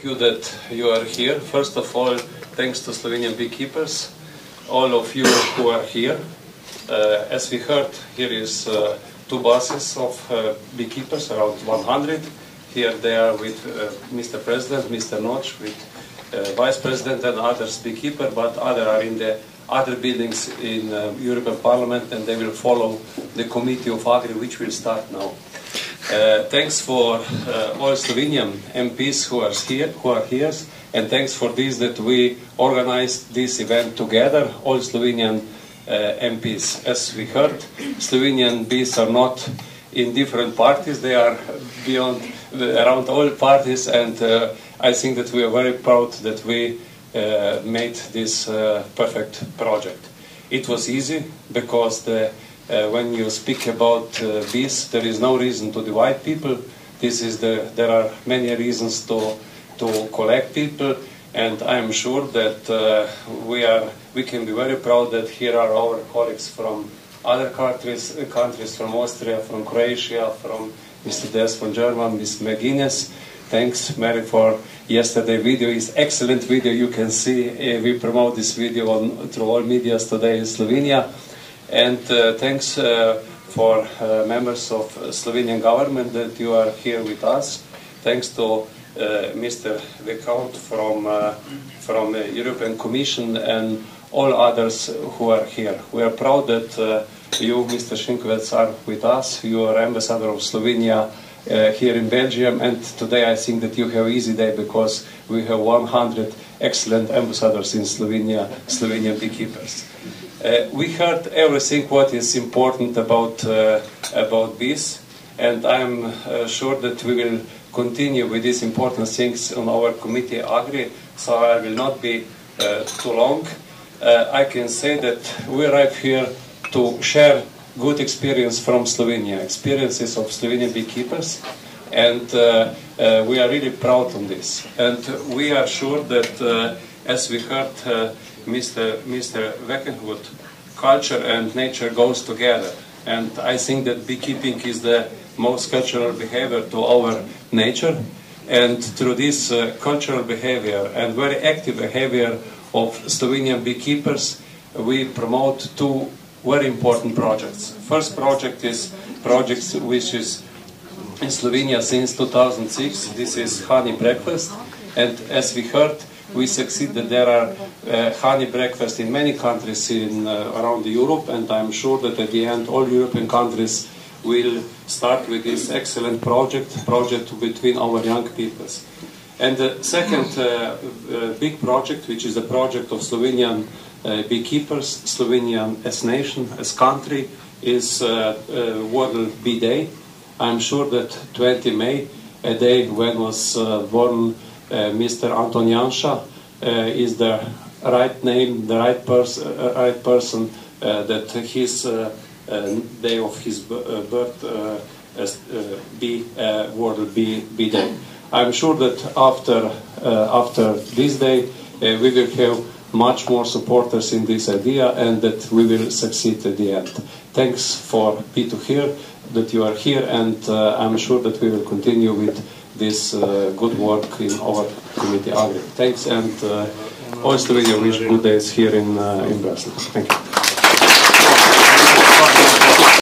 You that you are here. First of all, thanks to Slovenian beekeepers, all of you who are here. As we heard, here is two buses of beekeepers, around 100. Here they are with Mr. President, Mr. Noč, with Vice President and others beekeeper, but others are in the other buildings in European Parliament, and they will follow the Committee of Agri, which will start now. Thanks for all Slovenian MPs who are here, and thanks for this that we organized this event together, all Slovenian MPs. As we heard, Slovenian bees are not in different parties, they are around all parties, and I think that we are very proud that we made this perfect project. It was easy because when you speak about bees, there is no reason to divide people. There are many reasons to collect people, and I am sure that we can be very proud that here are our colleagues from other countries from Austria, from Croatia, from Mr. Des from Germany, Ms. McGuinness. Thanks, Mary, for yesterday video. It's excellent video. You can see we promote this video through all medias today in Slovenia. And thanks for members of Slovenian government that you are here with us. Thanks to Mr. Vicount from the European Commission and all others who are here. We are proud that you, Mr. Šinkovec, are with us. You are ambassador of Slovenia here in Belgium, and today I think that you have an easy day because we have 100 excellent ambassadors in Slovenia, Slovenian beekeepers. We heard everything what is important about bees, and I am sure that we will continue with these important things on our committee Agri, so I will not be too long. I can say that we arrived here to share good experience from Slovenia, experiences of Slovenian beekeepers, and we are really proud of this. And we are sure that, as we heard Mr. Weckenhut, culture and nature goes together. And I think that beekeeping is the most cultural behavior to our nature. And through this cultural behavior and very active behavior of Slovenian beekeepers, we promote two very important projects. First project is project which is in Slovenia since 2006. This is honey breakfast. And as we heard, we succeed that there are honey breakfast in many countries around Europe, and I'm sure that at the end all European countries will start with this excellent project between our young peoples. And the second big project, which is a project of Slovenian beekeepers, Slovenian as nation, as country, is World Bee Day. I'm sure that 20 May, a day when was born Mr. Anton Janša, is the right name, the right person that his day of his birth be World Bee Day. I'm sure that after this day we will have much more supporters in this idea, and that we will succeed at the end. Thanks for being here, that you are here, and I'm sure that we will continue with this good work in our committee Agri. Thanks, and all Slovenia wish good days here in Brussels. Thank you.